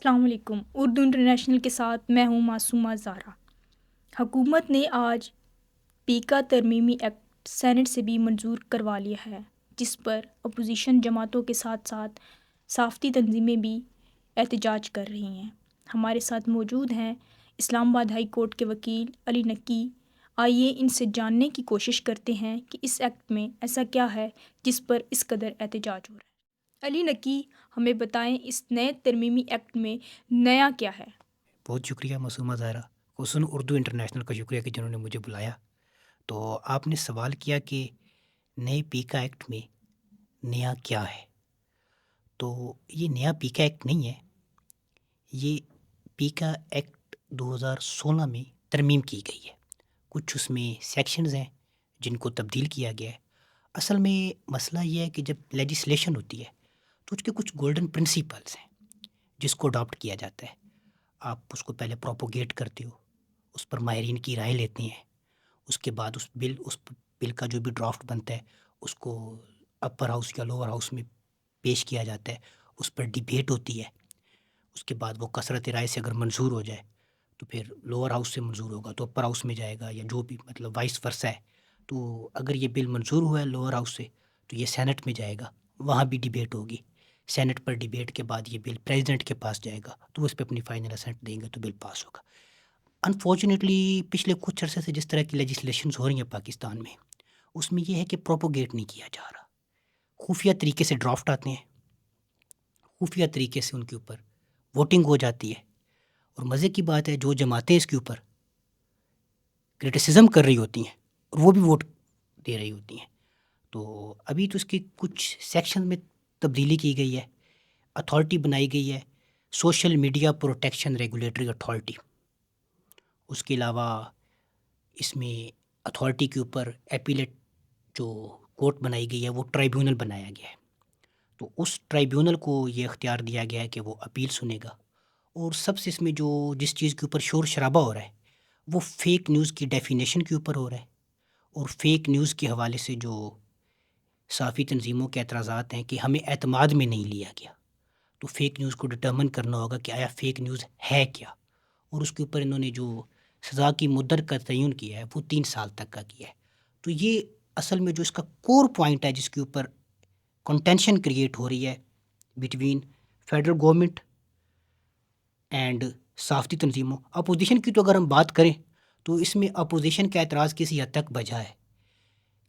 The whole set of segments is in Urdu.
السلام علیکم۔ اردو انٹرنیشنل کے ساتھ میں ہوں معصومہ زارا۔ حکومت نے آج پیکا ترمیمی ایکٹ سینٹ سے بھی منظور کروا لیا ہے، جس پر اپوزیشن جماعتوں کے ساتھ ساتھ صحافتی تنظیمیں بھی احتجاج کر رہی ہیں۔ ہمارے ساتھ موجود ہیں اسلام آباد ہائی کورٹ کے وکیل علی نقی۔ آئیے ان سے جاننے کی کوشش کرتے ہیں کہ اس ایکٹ میں ایسا کیا ہے جس پر اس قدر احتجاج ہو رہا ہے۔ علی نقی، ہمیں بتائیں اس نئے ترمیمی ایکٹ میں نیا کیا ہے؟ بہت شکریہ معصومہ زہرا، خصوصاً اردو انٹرنیشنل کا شکریہ کہ جنہوں نے مجھے بلایا۔ تو آپ نے سوال کیا کہ نئے پیکا ایکٹ میں نیا کیا ہے، تو یہ نیا پیکا ایکٹ نہیں ہے، یہ پیکا ایکٹ 2016 میں ترمیم کی گئی ہے۔ کچھ اس میں سیکشنز ہیں جن کو تبدیل کیا گیا ہے۔ اصل میں مسئلہ یہ ہے کہ جب لیجسلیشن ہوتی ہے تو اس کے کچھ گولڈن پرنسپلز ہیں جس کو اڈاپٹ کیا جاتا ہے۔ آپ اس کو پہلے پروپوگیٹ کرتے ہو، اس پر ماہرین کی رائے لیتے ہیں، اس کے بعد اس بل کا جو بھی ڈرافٹ بنتا ہے اس کو اپر ہاؤس یا لوور ہاؤس میں پیش کیا جاتا ہے، اس پر ڈیبیٹ ہوتی ہے، اس کے بعد وہ کثرت رائے سے اگر منظور ہو جائے تو پھر لوور ہاؤس سے منظور ہوگا تو اپر ہاؤس میں جائے گا، یا جو بھی مطلب وائس ورثہ ہے۔ تو اگر یہ بل منظور ہوا ہے لوور ہاؤس سے تو یہ سینٹ میں جائے گا، وہاں بھی ڈیبیٹ ہوگی، سینٹ پر ڈیبیٹ کے بعد یہ بل پریزیڈنٹ کے پاس جائے گا تو وہ اس پہ اپنی فائنل اسینٹ دیں گے تو بل پاس ہوگا۔ انفارچونیٹلی پچھلے کچھ عرصے سے جس طرح کی لیجسلیشنز ہو رہی ہیں پاکستان میں، اس میں یہ ہے کہ پروپوگیٹ نہیں کیا جا رہا، خفیہ طریقے سے ڈرافٹ آتے ہیں، خفیہ طریقے سے ان کے اوپر ووٹنگ ہو جاتی ہے، اور مزے کی بات ہے جو جماعتیں اس کے اوپر کرٹیسزم کر رہی ہوتی ہیں اور وہ بھی ووٹ دے رہی ہوتی ہیں۔ تو ابھی تو اس کے کچھ سیکشن میں تبدیلی کی گئی ہے، اتھارٹی بنائی گئی ہے social media protection regulatory authority. اس کے علاوہ اس میں اتھارٹی کے اوپر ایپیلیٹ جو کورٹ بنائی گئی ہے وہ ٹرائیبیونل بنایا گیا ہے، تو اس ٹرائیبیونل کو یہ اختیار دیا گیا ہے کہ وہ اپیل سنے گا۔ اور سب سے اس میں جس چیز کے اوپر شور شرابہ ہو رہا ہے وہ فیک نیوز کی ڈیفینیشن کے اوپر ہو رہا ہے، اور فیک نیوز کے حوالے سے جو صحافی تنظیموں کے اعتراضات ہیں کہ ہمیں اعتماد میں نہیں لیا گیا، تو فیک نیوز کو ڈٹرمن کرنا ہوگا کہ آیا فیک نیوز ہے کیا، اور اس کے اوپر انہوں نے جو سزا کی مدت کا تعین کیا ہے وہ 3 سال تک کا کیا ہے۔ تو یہ اصل میں جو اس کا کور پوائنٹ ہے جس کے اوپر کنٹینشن کریٹ ہو رہی ہے بٹوین فیڈرل گورنمنٹ اینڈ صحافتی تنظیموں۔ اپوزیشن کی تو اگر ہم بات کریں تو اس میں اپوزیشن کا اعتراض کسی حد تک بجا ہے،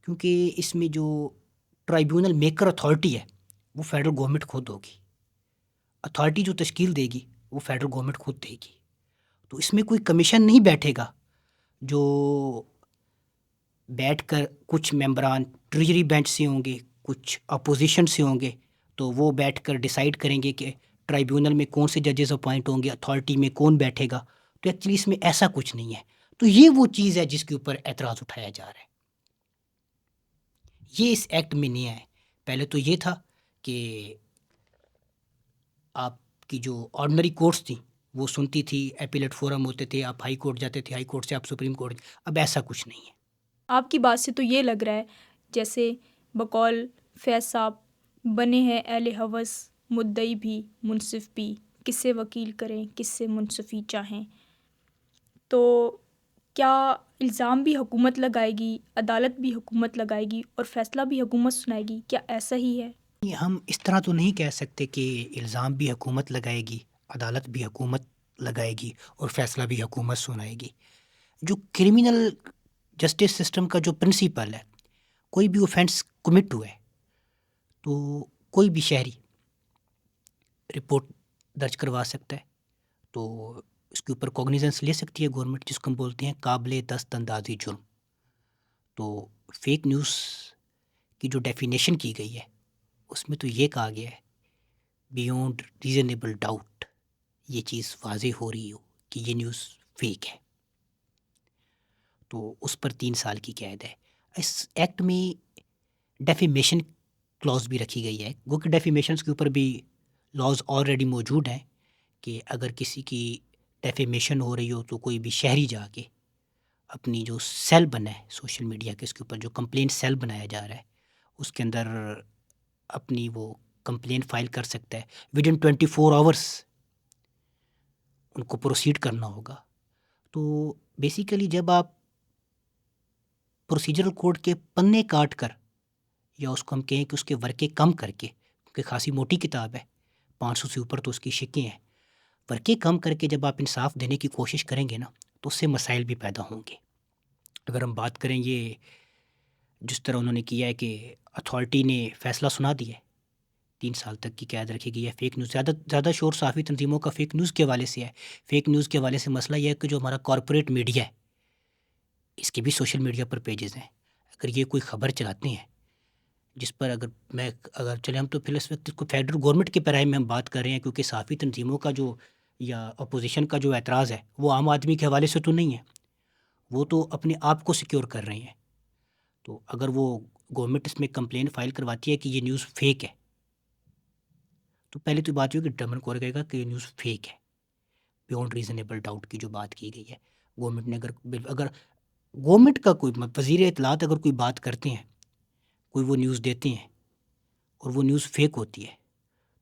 کیونکہ اس میں جو ٹرائیبیونل میکر اتھارٹی ہے وہ فیڈرل گورنمنٹ خود ہوگی، اتھارٹی جو تشکیل دے گی وہ فیڈرل گورنمنٹ خود دے گی، تو اس میں کوئی کمیشن نہیں بیٹھے گا جو بیٹھ کر کچھ ممبران ٹریجری بینچ سے ہوں گے، کچھ اپوزیشن سے ہوں گے، تو وہ بیٹھ کر ڈیسائیڈ کریں گے کہ ٹرائیبیونل میں کون سے ججز اپوائنٹ ہوں گے، اتھارٹی میں کون بیٹھے گا۔ تو ایکچولی اس میں ایسا کچھ نہیں ہے، تو یہ وہ چیز ہے جس کے اوپر اعتراض اٹھایا جا رہا ہے۔ یہ اس ایکٹ میں نہیں ہے۔ پہلے تو یہ تھا کہ آپ کی جو آرڈنری کورٹس تھیں وہ سنتی تھی، ایپیلیٹ فورم ہوتے تھے، آپ ہائی کورٹ جاتے تھے، ہائی کورٹ سے آپ سپریم کورٹ، اب ایسا کچھ نہیں ہے۔ آپ کی بات سے تو یہ لگ رہا ہے جیسے بقول فیض صاحب بنے ہیں اہل ہوس، مدعی بھی منصف بھی، کس سے وکیل کریں کس سے منصفی چاہیں۔ تو کیا الزام بھی حکومت لگائے گی، عدالت بھی حکومت لگائے گی اور فیصلہ بھی حکومت سنائے گی؟ کیا ایسا ہی ہے؟ ہم اس طرح تو نہیں کہہ سکتے کہ الزام بھی حکومت لگائے گی، عدالت بھی حکومت لگائے گی اور فیصلہ بھی حکومت سنائے گی۔ جو کرمنل جسٹس سسٹم کا جو پرنسپل ہے، کوئی بھی اوفینس کمٹ ہوئے تو کوئی بھی شہری رپورٹ درج کروا سکتا ہے، تو اس کے اوپر کوگنیزنس لے سکتی ہے گورنمنٹ، جس کو ہم بولتے ہیں قابل دست اندازی جرم۔ تو فیک نیوز کی جو ڈیفینیشن کی گئی ہے اس میں تو یہ کہا گیا ہے بیونڈ ریزنیبل ڈاؤٹ، یہ چیز واضح ہو رہی ہو کہ یہ نیوز فیک ہے، تو اس پر 3 سال کی قید ہے۔ اس ایکٹ میں ڈیفیمیشن کلاز بھی رکھی گئی ہے، گو کہ ڈیفیمیشنز کے اوپر بھی لاز آلریڈی موجود ہیں کہ اگر کسی کی ڈیفیمیشن ہو رہی ہو تو کوئی بھی شہری جا کے اپنی جو سیل بنا ہے سوشل میڈیا کے، اس کے اوپر جو کمپلین سیل بنایا جا رہا ہے اس کے اندر اپنی وہ کمپلین فائل کر سکتا ہے ود ان 24 آورس۔ ان کو پروسیڈ کرنا ہوگا. تو بیسیکلی جب آپ پروسیجرل کوڈ کے پنے کاٹ کر یا اس کو ہم کہیں کہ اس کے ورقے کم کر کے، کیونکہ خاصی موٹی کتاب ہے، 500 سے اوپر تو اس کی شکیں ہیں، ورقے کم کر کے جب آپ انصاف دینے کی کوشش کریں گے نا تو اس سے مسائل بھی پیدا ہوں گے. اگر ہم بات کریں یہ جس طرح انہوں نے کیا ہے کہ اتھارٹی نے فیصلہ سنا دیا ہے 3 سال تک کی قید رکھی گئی ہے. فیک نیوز زیادہ شور صحافی تنظیموں کا فیک نیوز کے حوالے سے ہے. فیک نیوز کے حوالے سے مسئلہ یہ ہے کہ جو ہمارا کارپوریٹ میڈیا ہے اس کے بھی سوشل میڈیا پر پیجز ہیں. اگر یہ کوئی خبر چلاتے ہیں جس پر اگر چلیں ہم تو پھر اس وقت اس کو فیڈرل گورنمنٹ کے پیرائی میں ہم بات کر رہے ہیں، کیونکہ صحافی تنظیموں کا جو یا اپوزیشن کا جو اعتراض ہے وہ عام آدمی کے حوالے سے تو نہیں ہے، وہ تو اپنے آپ کو سیکیور کر رہے ہیں. تو اگر وہ گورنمنٹ اس میں کمپلین فائل کرواتی ہے کہ یہ نیوز فیک ہے تو پہلے تو بات یہ کہ ڈٹرمن کور کہے گا کہ یہ نیوز فیک ہے بیونڈ ریزنیبل ڈاؤٹ کی جو بات کی گئی ہے. گورنمنٹ نے اگر گورنمنٹ کا کوئی وزیر اطلاعات اگر کوئی بات کرتے ہیں، کوئی وہ نیوز دیتے ہیں اور وہ نیوز فیک ہوتی ہے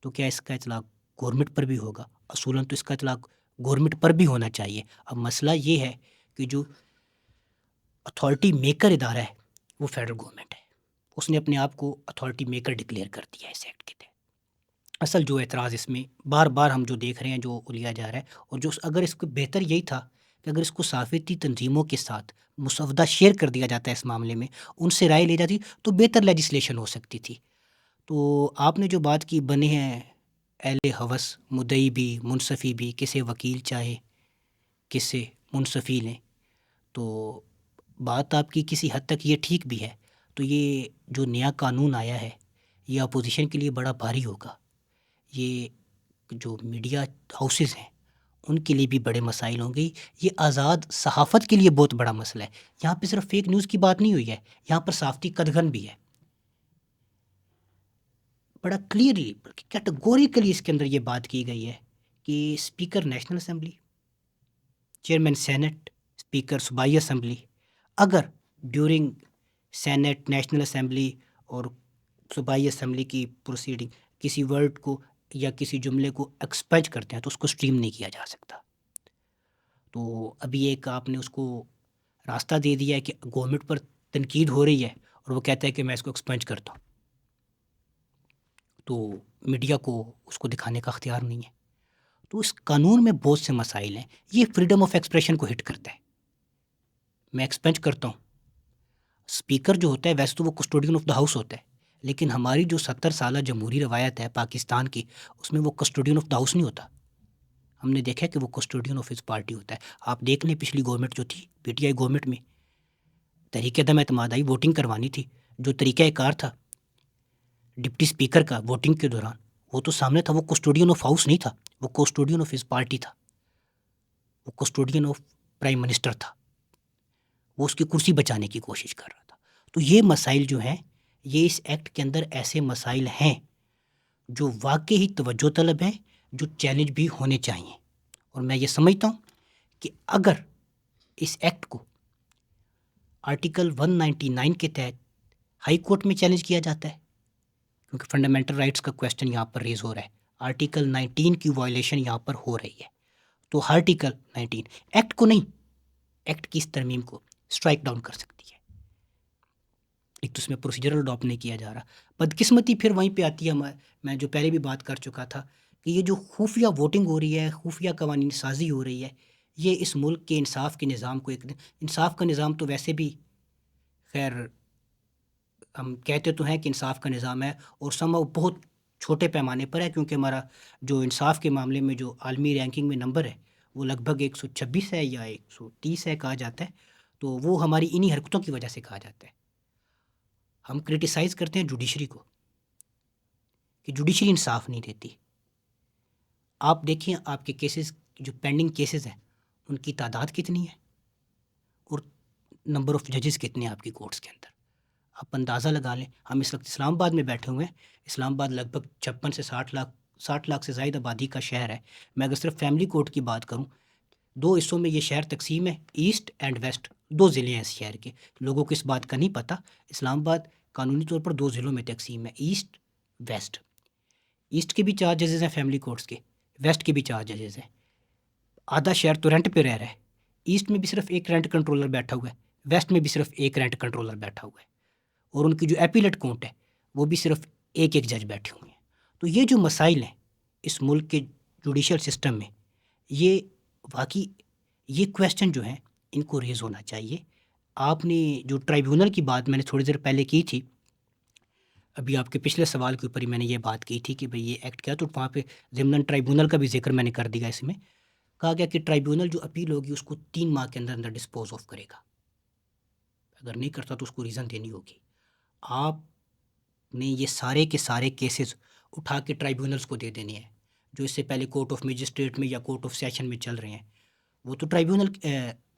تو کیا اس کا اطلاق گورنمنٹ پر بھی ہوگا؟ اصولاً تو اس کا اطلاق گورنمنٹ پر بھی ہونا چاہیے. اب مسئلہ یہ ہے کہ جو اتھارٹی میکر ادارہ ہے وہ فیڈرل گورنمنٹ ہے، اس نے اپنے آپ کو اتھارٹی میکر ڈکلیئر کر دیا ہے اس ایکٹ کے تحت. اصل جو اعتراض اس میں بار بار ہم جو دیکھ رہے ہیں جو لیا جا رہا ہے، اور جو اگر اس کو بہتر یہی تھا کہ اگر اس کو صحافتی تنظیموں کے ساتھ مسودہ شیئر کر دیا جاتا ہے اس معاملے میں، ان سے رائے لی جاتی تو بہتر لیجسلیشن ہو سکتی تھی. تو آپ نے جو بات کی بنے ہیں اہل ہوس، مدعی بھی منصفی بھی، کسے وکیل چاہے کسے منصفی لیں، تو بات آپ کی کسی حد تک یہ ٹھیک بھی ہے. تو یہ جو نیا قانون آیا ہے یہ اپوزیشن کے لیے بڑا بھاری ہوگا. یہ جو میڈیا ہاؤسز ہیں ان کے لیے بھی بڑے مسائل ہوں گے. یہ آزاد صحافت کے لیے بہت بڑا مسئلہ ہے. یہاں پہ صرف فیک نیوز کی بات نہیں ہوئی ہے، یہاں پر صحافتی قدغن بھی ہے. بڑا کلیئرلی کیٹیگوریکلی اس کے اندر یہ بات کی گئی ہے کہ speaker national assembly, chairman senate, speaker صوبائی اسمبلی اگر ڈیورنگ سینٹ، نیشنل اسمبلی اور صوبائی اسمبلی کی پروسیڈنگ کسی ورڈ کو یا کسی جملے کو ایکسپیچ کرتے ہیں تو اس کو اسٹریم نہیں کیا جا سکتا. تو ابھی ایک آپ نے اس کو راستہ دے دیا ہے کہ گورنمنٹ پر تنقید ہو رہی ہے اور وہ کہتا ہے کہ میں اس کو ایکسپنج کرتا ہوں، تو میڈیا کو اس کو دکھانے کا اختیار نہیں ہے. تو اس قانون میں بہت سے مسائل ہیں. یہ فریڈم آف ایکسپریشن کو ہٹ کرتا ہے. میں ایکسپنج کرتا ہوں، اسپیکر جو ہوتا ہے ویسے تو وہ کسٹوڈین آف دا ہاؤس ہوتا ہے، لیکن ہماری جو 70 سالہ جمہوری روایت ہے پاکستان کی اس میں وہ کسٹوڈین آف دا ہاؤس نہیں ہوتا. ہم نے دیکھا کہ وہ کسٹوڈین آف ہز پارٹی ہوتا ہے. آپ دیکھ لیں پچھلی گورنمنٹ جو تھی پی ٹی آئی گورنمنٹ میں تحریک عدم اعتماد آئی، ووٹنگ کروانی تھی، جو طریقہ کار تھا ڈپٹی اسپیکر کا ووٹنگ کے دوران وہ تو سامنے تھا، وہ کسٹوڈین آف ہاؤس نہیں تھا، وہ کسٹوڈین آف ہز پارٹی تھا، وہ کسٹوڈین آف پرائم منسٹر تھا، وہ اس کی کرسی بچانے کی کوشش کر رہا تھا. تو یہ مسائل جو ہیں یہ اس ایکٹ کے اندر ایسے مسائل ہیں جو واقعی توجہ طلب ہیں، جو چیلنج بھی ہونے چاہیے. اور میں یہ سمجھتا ہوں کہ اگر اس ایکٹ کو آرٹیکل 199 کے تحت ہائی کورٹ میں چیلنج کیا جاتا ہے، کیونکہ فنڈامنٹل رائٹس کا کویسچن یہاں پر ریز ہو رہا ہے، آرٹیکل 19 کی وائلیشن یہاں پر ہو رہی ہے، تو آرٹیکل 19 ایکٹ کو نہیں، ایکٹ کی اس ترمیم کو اسٹرائک ڈاؤن کر سکتی ہے. ایک تو اس میں پروسیجرل اڈاپٹ نہیں کیا جا رہا. بدقسمتی پھر وہیں پہ آتی ہے، میں جو پہلے بھی بات کر چکا تھا کہ یہ جو خفیہ ووٹنگ ہو رہی ہے، خفیہ قوانین سازی ہو رہی ہے، یہ اس ملک کے انصاف کے نظام کو انصاف کا نظام تو ویسے بھی خیر ہم کہتے تو ہیں کہ انصاف کا نظام ہے اور سمجھو بہت چھوٹے پیمانے پر ہے، کیونکہ ہمارا جو انصاف کے معاملے میں جو عالمی رینکنگ میں نمبر ہے وہ لگ بھگ 126 ہے یا 130 ہے کہا جاتا ہے. تو وہ ہماری انہی حرکتوں کی وجہ سے کہا جاتا ہے. ہم کرٹیسائز کرتے ہیں جوڈیشری کو کہ جوڈیشری انصاف نہیں دیتی. آپ دیکھیں آپ کے کیسز جو پینڈنگ کیسز ہیں ان کی تعداد کتنی ہے اور نمبر آف ججز کتنے ہیں آپ کی کورٹس کے اندر. آپ اندازہ لگا لیں. ہم اس وقت اسلام آباد میں بیٹھے ہوئے ہیں. اسلام آباد لگ بھگ 56 سے 60 لاکھ سے زائد آبادی کا شہر ہے. میں اگر صرف فیملی کورٹ کی بات کروں، 2 حصوں میں یہ شہر تقسیم ہے، ایسٹ اینڈ ویسٹ، 2 ضلع ہیں اس شہر کے. لوگوں کو اس بات کا نہیں پتہ اسلام آباد قانونی طور پر 2 ضلعوں میں تقسیم ہے، ایسٹ ویسٹ. ایسٹ کے بھی 4 ججز ہیں فیملی کورٹس کے، ویسٹ کے بھی 4 ججز ہیں. آدھا شہر تو رینٹ پہ رہ رہا ہے، ایسٹ میں بھی صرف ایک رینٹ کنٹرولر بیٹھا ہوا ہے، ویسٹ میں بھی صرف ایک رینٹ کنٹرولر بیٹھا ہوا ہے، اور ان کی جو ایپیلیٹ کورٹ ہے وہ بھی صرف ایک جج بیٹھے ہوئے ہیں۔ تو یہ جو مسائل ہیں اس ملک کے جوڈیشل سسٹم میں، یہ واقعی یہ کویسچن جو ہیں ان کو ریز ہونا چاہیے۔ آپ نے جو ٹرائیبیونل کی بات میں نے تھوڑی دیر پہلے کی تھی، ابھی آپ کے پچھلے سوال کے اوپر ہی میں نے یہ بات کی تھی کہ بھئی یہ ایکٹ کیا، تو وہاں پہ ضمناً ٹرائیبیونل کا بھی ذکر میں نے کر دیا۔ اس میں کہا گیا کہ ٹرائیبیونل جو اپیل ہوگی اس کو 3 ماہ کے اندر اندر ڈسپوز آف کرے گا، اگر نہیں کرتا تو اس کو ریزن دینی ہوگی۔ آپ نے یہ سارے کے سارے کیسز اٹھا کے ٹرائیبیونلز کو دے دینے ہیں جو اس سے پہلے کورٹ آف مجسٹریٹ میں یا کورٹ آف سیشن میں چل رہے ہیں، وہ تو ٹرائیبیونل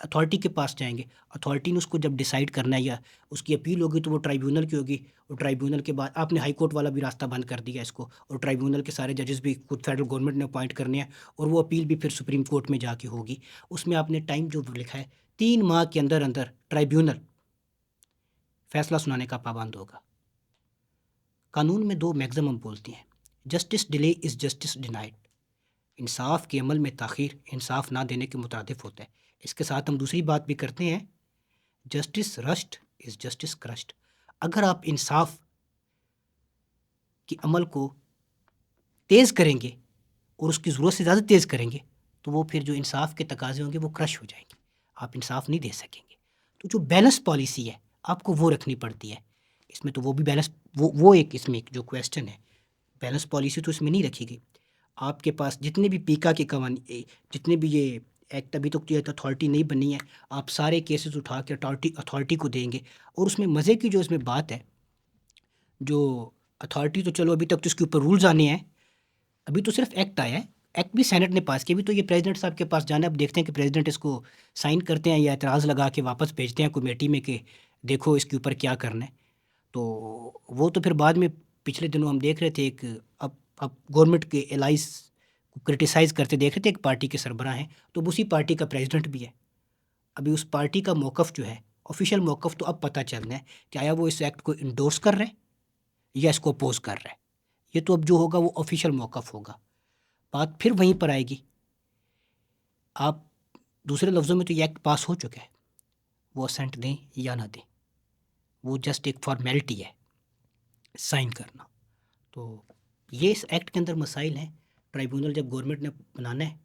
اتھارٹی کے پاس جائیں گے، اتھارٹی نے اس کو جب ڈیسائیڈ کرنا ہے یا اس کی اپیل ہوگی تو وہ ٹرائیبیونل کی ہوگی، اور ٹرائیبیونل کے بعد آپ نے ہائی کورٹ والا بھی راستہ بند کر دیا اس کو، اور ٹرائیبیونل کے سارے ججز بھی خود فیڈرل گورنمنٹ نے اپوائنٹ کرنے ہیں، اور وہ اپیل بھی پھر سپریم کورٹ میں جا کے ہوگی۔ اس میں آپ نے ٹائم جو لکھا ہے 3 ماہ کے اندر اندر ٹرائیبیونل فیصلہ سنانے کا پابند ہوگا۔ قانون میں 2 میگزمم بولتے ہیں، justice delay is justice denied, انصاف کے عمل میں تاخیر انصاف نہ دینے کے مترادف ہوتا ہے۔ اس کے ساتھ ہم دوسری بات بھی کرتے ہیں، جسٹس رشڈ از جسٹس کرشڈ، اگر آپ انصاف کے عمل کو تیز کریں گے اور اس کی ضرورت سے زیادہ تیز کریں گے تو وہ پھر جو انصاف کے تقاضے ہوں گے وہ کرش ہو جائیں گے، آپ انصاف نہیں دے سکیں گے۔ تو جو بیلنس پالیسی ہے آپ کو وہ رکھنی پڑتی ہے۔ اس میں تو وہ بھی بیلنس وہ ایک اس میں جو کویسچن ہے، بیلنس پالیسی تو اس میں نہیں رکھی گئی۔ آپ کے پاس جتنے بھی پیکا کے قوانین، جتنے بھی یہ ایکٹ ابھی تک جو اتھارٹی نہیں بنی ہے، آپ سارے کیسز اٹھا کے اتھارٹی کو دیں گے، اور اس میں مزے کی جو اس میں بات ہے، جو اتھارٹی تو چلو ابھی تک تو اس کے اوپر رولز آنے ہیں، ابھی تو صرف ایکٹ آیا ہے، ایکٹ بھی سینٹ نے پاس کیا، ابھی تو یہ پریزیڈنٹ صاحب کے پاس جانا ہے۔ اب دیکھتے ہیں کہ پریزیڈنٹ اس کو سائن کرتے ہیں یا اعتراض لگا کے واپس بھیجتے ہیں کمیٹی میں کہ دیکھو اس کے اوپر کیا کرنا ہے۔ تو وہ تو پھر بعد میں پچھلے دنوں ہم دیکھ رہے تھے ایک اب گورنمنٹ کے الائز کو کرٹیسائز کرتے دیکھ رہے تھے، ایک پارٹی کے سربراہ ہیں تو اسی پارٹی کا پریزیڈنٹ بھی ہے۔ ابھی اس پارٹی کا موقف جو ہے آفیشیل موقف تو اب پتہ چلنا ہے کہ آیا وہ اس ایکٹ کو انڈورس کر رہے ہیں یا اس کو اپوز کر رہے ہیں۔ یہ تو اب جو ہوگا وہ آفیشیل موقف ہوگا، بات پھر وہیں پر آئے گی۔ آپ دوسرے لفظوں میں تو یہ ایکٹ پاس ہو چکا ہے، وہ اسینٹ دیں یا نہ دیں، وہ جسٹ ایک فارمیلٹی ہے سائن کرنا۔ تو یہ اس ایکٹ کے اندر مسائل ہیں۔ ٹرائیبیونل جب گورنمنٹ نے بنانا ہے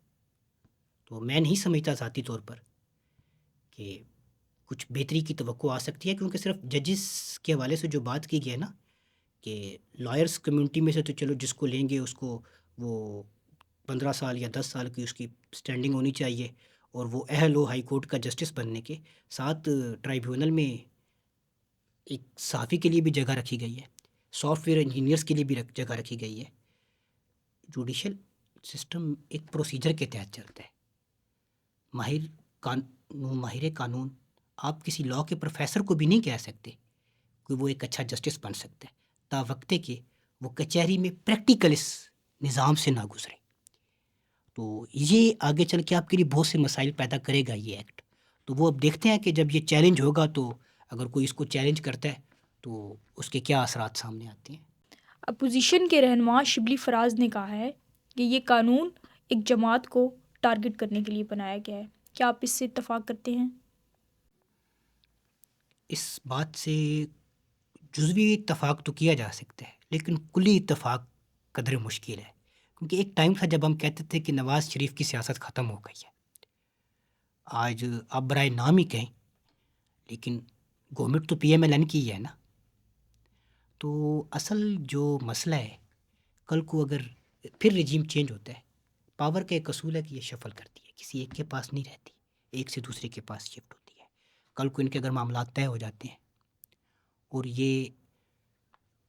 تو میں نہیں سمجھتا ذاتی طور پر کہ کچھ بہتری کی توقع آ سکتی ہے، کیونکہ صرف ججز کے حوالے سے جو بات کی گئی ہے نا کہ لائرس کمیونٹی میں سے تو چلو جس کو لیں گے اس کو وہ 15 سال یا 10 سال کی اس کی سٹینڈنگ ہونی چاہیے، اور وہ اہل ہو ہائی کورٹ کا جسٹس بننے کے ساتھ۔ ٹرائیبیونل میں ایک صحافی کے لیے بھی جگہ رکھی گئی ہے، سافٹ ویئر انجینئرس کے لیے بھی جگہ رکھی گئی ہے۔ جوڈیشل سسٹم ایک پروسیجر کے تحت چلتا ہے۔ ماہر قانون آپ کسی لاء کے پروفیسر کو بھی نہیں کہہ سکتے کہ وہ ایک اچھا جسٹس بن سکتا ہے تا وقت کہ وہ کچہری میں پریکٹیکل اس نظام سے نہ گزرے۔ تو یہ آگے چل کے آپ کے لیے بہت سے مسائل پیدا کرے گا یہ ایکٹ۔ تو وہ اب دیکھتے ہیں کہ جب یہ چیلنج ہوگا تو اگر کوئی اس کو چیلنج کرتا ہے تو اس کے کیا اثرات سامنے آتے ہیں۔ اپوزیشن کے رہنما شبلی فراز نے کہا ہے کہ یہ قانون ایک جماعت کو ٹارگٹ کرنے کے لیے بنایا گیا ہے، کیا آپ اس سے اتفاق کرتے ہیں؟ اس بات سے جزوی اتفاق تو کیا جا سکتا ہے، لیکن کلی اتفاق قدر مشکل ہے، کیونکہ ایک ٹائم تھا جب ہم کہتے تھے کہ نواز شریف کی سیاست ختم ہو گئی ہے۔ آج آپ برائے نام ہی کہیں، لیکن گورنمنٹ تو پی ایم ایل این کی ہے نا۔ تو اصل جو مسئلہ ہے، کل کو اگر پھر رجیم چینج ہوتا ہے، پاور کا ایک اصول ہے کہ یہ شفل کرتی ہے، کسی ایک کے پاس نہیں رہتی، ایک سے دوسرے کے پاس شفٹ ہوتی ہے۔ کل کو ان کے اگر معاملات طے ہو جاتے ہیں اور یہ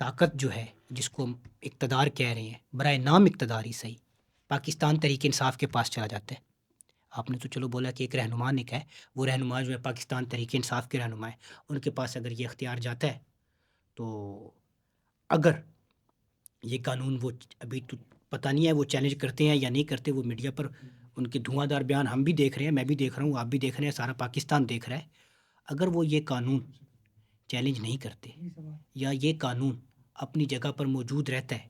طاقت جو ہے جس کو ہم اقتدار کہہ رہے ہیں، برائے نام اقتدار ہی صحیح، پاکستان تحریک انصاف کے پاس چلا جاتا ہے۔ آپ نے تو چلو بولا کہ ایک رہنما نے کہا ہے، وہ رہنما جو ہے پاکستان تحریک انصاف کے رہنما ہے، ان کے پاس اگر یہ اختیار جاتا ہے تو اگر یہ قانون وہ ابھی تو پتہ نہیں ہے وہ چیلنج کرتے ہیں یا نہیں کرتے، وہ میڈیا پر ان کے دھواں دار بیان ہم بھی دیکھ رہے ہیں، میں بھی دیکھ رہا ہوں، آپ بھی دیکھ رہے ہیں، سارا پاکستان دیکھ رہا ہے۔ اگر وہ یہ قانون چیلنج نہیں کرتے یا یہ قانون اپنی جگہ پر موجود رہتا ہے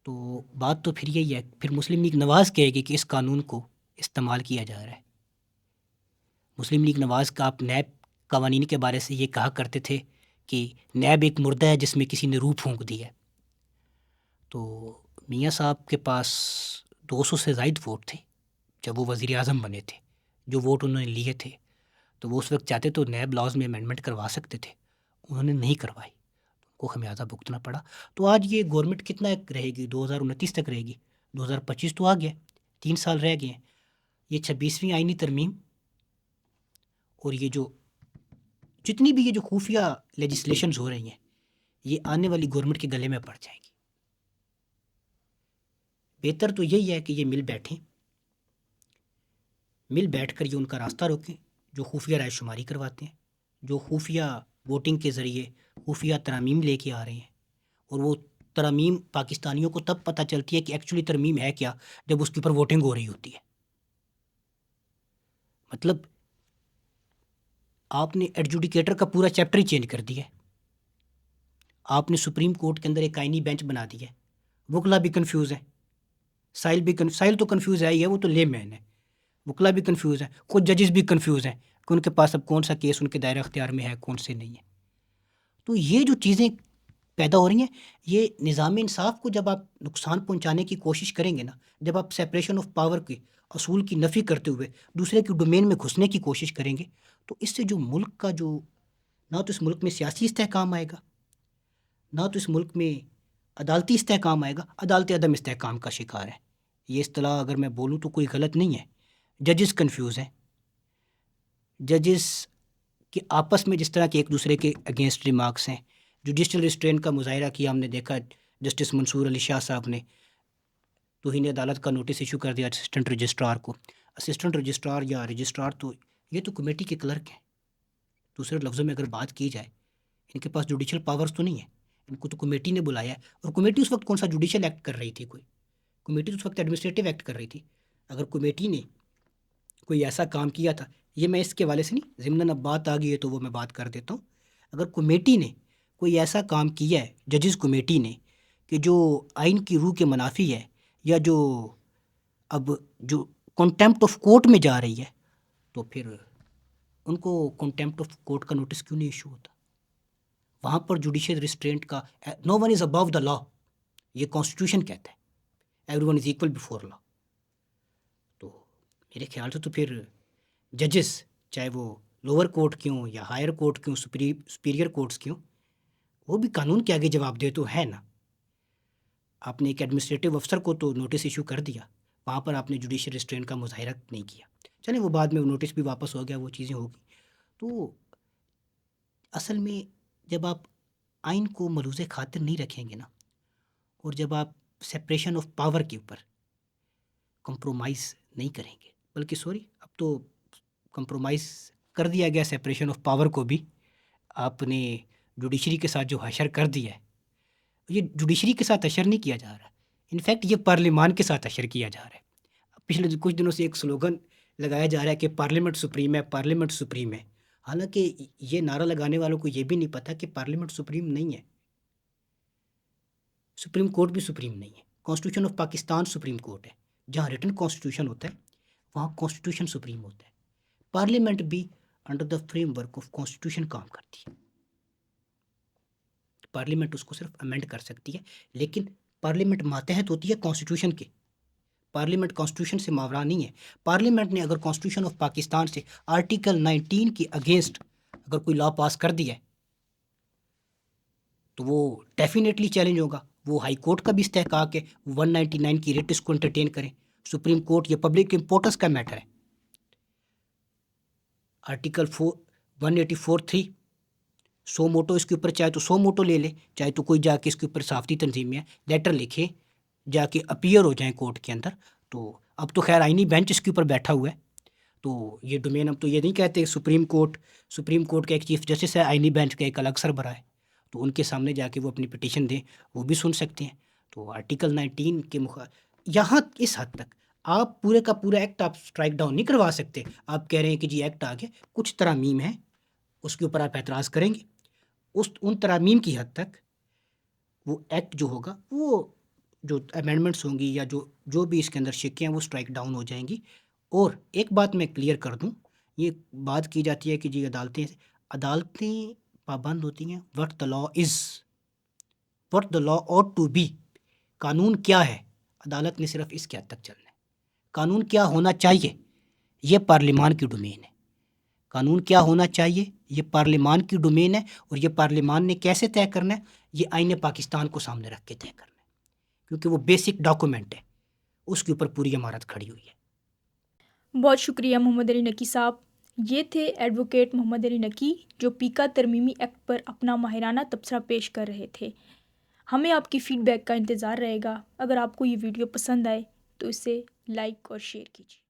تو بات تو پھر یہی ہے، پھر مسلم لیگ نواز کہے گی کہ اس قانون کو استعمال کیا جا رہا ہے. مسلم لیگ نواز کا آپ نیب قوانین کے بارے سے یہ کہا کرتے تھے کہ نیب ایک مردہ ہے جس میں کسی نے روح پھونک دی ہے. تو میاں صاحب کے پاس 200 سے زائد ووٹ تھے جب وہ وزیر اعظم بنے تھے. جو ووٹ انہوں نے لیے تھے تو وہ اس وقت چاہتے تو نیب لاز میں امینڈمنٹ کروا سکتے تھے. انہوں نے نہیں کروائی، ان کو خمیازہ بھگتنا پڑا. تو آج یہ گورنمنٹ کتنا رہے گی؟ 2029 تک رہے گی. 2025 تو آ گیا، 3 سال رہ گئے ہیں. یہ 26ویں آئینی ترمیم اور یہ جو جتنی بھی یہ جو خفیہ لیجسلیشنز ہو رہی ہیں یہ آنے والی گورنمنٹ کے گلے میں پڑ جائیں گی. بہتر تو یہی ہے کہ یہ مل بیٹھ کر یہ ان کا راستہ روکیں جو خفیہ رائے شماری کرواتے ہیں، جو خفیہ ووٹنگ کے ذریعے خفیہ ترامیم لے کے آ رہے ہیں. اور وہ ترامیم پاکستانیوں کو تب پتہ چلتی ہے کہ ایکچولی ترمیم ہے کیا جب اس کے اوپر ووٹنگ ہو رہی ہوتی ہے. مطلب آپ نے ایڈجوڈیکیٹر کا پورا چیپٹر ہی چینج کر دیا ہے. آپ نے سپریم کورٹ کے اندر ایک آئینی بینچ بنا دیا ہے. وکلا بھی کنفیوز ہیں، سائل تو کنفیوز ہے ہی ہے، وہ تو لے مین ہے. وکلا بھی کنفیوز ہیں، خود ججز بھی کنفیوز ہیں کہ ان کے پاس اب کون سا کیس ان کے دائرہ اختیار میں ہے کون سے نہیں ہے. تو یہ جو چیزیں پیدا ہو رہی ہیں، یہ نظام انصاف کو جب آپ نقصان پہنچانے کی کوشش کریں گے نا، جب آپ سیپریشن آف پاور کے اصول کی نفی کرتے ہوئے دوسرے کی ڈومین میں گھسنے کی کوشش کریں گے، تو اس سے جو ملک کا جو نہ تو اس ملک میں سیاسی استحکام آئے گا، نہ تو اس ملک میں عدالتی استحکام آئے گا. عدالت عدم استحکام کا شکار ہے. یہ اصطلاح اگر میں بولوں تو کوئی غلط نہیں ہے. ججز کنفیوز ہیں. ججز کہ آپس میں جس طرح کے ایک دوسرے کے اگینسٹ ریمارکس ہیں. جوڈیشل ریسٹرین کا مظاہرہ کیا ہم نے دیکھا، جسٹس منصور علی شاہ صاحب نے توہین عدالت کا نوٹس ایشو کر دیا اسسٹنٹ رجسٹرار کو. اسسٹنٹ رجسٹرار یا رجسٹرار تو یہ تو کمیٹی کے کلرک ہیں. دوسرے لفظوں میں اگر بات کی جائے، ان کے پاس جوڈیشل پاورز تو نہیں ہیں. ان کو تو کمیٹی نے بلایا ہے، اور کمیٹی اس وقت کون سا جوڈیشل ایکٹ کر رہی تھی؟ کمیٹی تو اس وقت ایڈمنسٹریٹو ایکٹ کر رہی تھی. اگر کمیٹی نے کوئی ایسا کام کیا تھا، یہ میں اس کے حوالے سے نہیں، ضمناً اب بات آ گئی ہے تو وہ میں بات کر دیتا ہوں. اگر کمیٹی نے کوئی ایسا کام کیا ہے، ججز کمیٹی نے، کہ جو آئین کی روح کے منافی ہے، یا جو اب جو کنٹیمپٹ آف کورٹ میں جا رہی ہے، تو پھر ان کو کنٹیمپٹ آف کورٹ کا نوٹس کیوں نہیں ایشو ہوتا؟ وہاں پر جوڈیشل ریسٹرینٹ کا نو ون از ابو دا لا، یہ کانسٹیٹیوشن کہتا ہے everyone is equal before law. تو میرے خیال سے تو پھر ججز چاہے وہ لوور کورٹ کیوں یا ہائر کورٹ کیوں، سپیریئر کورٹس کیوں، وہ بھی قانون کے آگے جواب دہ تو ہے نا. آپ نے ایک ایڈمنسٹریٹو افسر کو تو نوٹس ایشو کر دیا، وہاں پر آپ نے جوڈیشل ریسٹرینٹ کا مظاہرہ نہیں کیا. چلیں وہ بعد میں نوٹس بھی واپس ہو گیا، وہ چیزیں ہوگی. تو اصل میں جب آپ آئین کو ملوث خاطر نہیں رکھیں گے نا، اور جب آپ سیپریشن آف پاور کے اوپر کمپرومائز نہیں کریں گے، بلکہ اب تو کمپرومائز کر دیا گیا سیپریشن آف پاور کو بھی. آپ نے جوڈیشری کے ساتھ جو حشر کر دیا ہے، یہ جوڈیشری کے ساتھ حشر نہیں کیا جا رہا، انفیکٹ یہ پارلیمان کے ساتھ حشر کیا جا رہا ہے. پچھلے کچھ دنوں سے ایک سلوگن لگایا جا رہا ہے کہ پارلیمنٹ سپریم ہے، پارلیمنٹ سپریم ہے. حالانکہ یہ نعرہ لگانے والوں کو یہ بھی نہیں پتہ کہ پارلیمنٹ سپریم نہیں ہے. سپریم کورٹ بھی سپریم نہیں ہے. Constitution of Pakistan supreme court ہے. جہاں ریٹن کانسٹیٹیوشن ہوتا ہے وہاں کانسٹیٹیوشن سپریم ہوتا ہے. پارلیمنٹ بھی under the framework of constitution کام کرتی ہے. پارلیمنٹ اس کو صرف امینڈ کر سکتی ہے، لیکن پارلیمنٹ ماتحت ہوتی ہے کانسٹیٹیوشن کے. پارلیمنٹ کانسٹیٹیوشن سے ماورا نہیں ہے. پارلیمنٹ نے اگر کانسٹیٹیوشن آف پاکستان سے آرٹیکل 19 کے اگینسٹ اگر کوئی لا پاس کر دیا ہے تو وہ ڈیفینیٹلی چیلنج ہوگا. وہ ہائی کورٹ کا بھی استحقاق ہے 199 کی ریٹ اس کو انٹرٹین کریں. سپریم کورٹ یہ پبلک امپورٹنس کا میٹر ہے. آرٹیکل 184(3) 100 موٹو اس کے اوپر، چاہے تو 100 موٹو لے لے، چاہے تو کوئی جا کے اس کے اوپر صافتی تنظیمیاں لیٹر لکھے، جا کے اپیئر ہو جائیں کورٹ کے اندر. تو اب تو خیر آئینی بینچ اس کے اوپر بیٹھا ہوا ہے، تو یہ ڈومین اب تو یہ نہیں کہتے سپریم کورٹ کا ایک چیف جسٹس ہے، آئینی بینچ کا ایک الگ سربراہ ہے، تو ان کے سامنے جا کے وہ اپنی پٹیشن دیں، وہ بھی سن سکتے ہیں. تو آرٹیکل 19 کے یہاں اس حد تک آپ پورے کا پورا ایکٹ آپ اسٹرائک ڈاؤن نہیں کروا سکتے. آپ کہہ رہے ہیں کہ جی ایکٹ آ گیا، کچھ ترامیم ہیں اس کے اوپر آپ اعتراض کریں گے، ان ترامیم کی حد تک وہ ایکٹ جو ہوگا، وہ جو امینڈمنٹس ہوں گی یا جو بھی اس کے اندر شکیں ہیں وہ اسٹرائک ڈاؤن ہو جائیں گی. اور ایک بات میں کلیئر کر دوں، یہ بات کی جاتی ہے کہ جی عدالتیں پابند ہوتی ہیں what the law is, what the law ought to be, قانون کیا ہے، عدالت نے صرف اس کے حد تک چلنا ہے۔ قانون کیا ہونا چاہیے یہ پارلیمان کی ڈومین ہے، قانون کیا ہونا چاہیے یہ پارلیمان کی ڈومین ہے، اور یہ پارلیمان نے کیسے طے کرنا ہے، یہ آئین پاکستان کو سامنے رکھ کے طے کرنا ہے، کیونکہ وہ بیسک ڈاکومنٹ ہے، اس کے اوپر پوری عمارت کھڑی ہوئی ہے۔ بہت شکریہ محمد علی نقی صاحب۔ یہ تھے ایڈوکیٹ محمد علی نقی جو پیکا ترمیمی ایکٹ پر اپنا ماہرانہ تبصرہ پیش کر رہے تھے۔ ہمیں آپ کی فیڈ بیک کا انتظار رہے گا۔ اگر آپ کو یہ ویڈیو پسند آئے تو اسے لائک اور شیئر کیجیے۔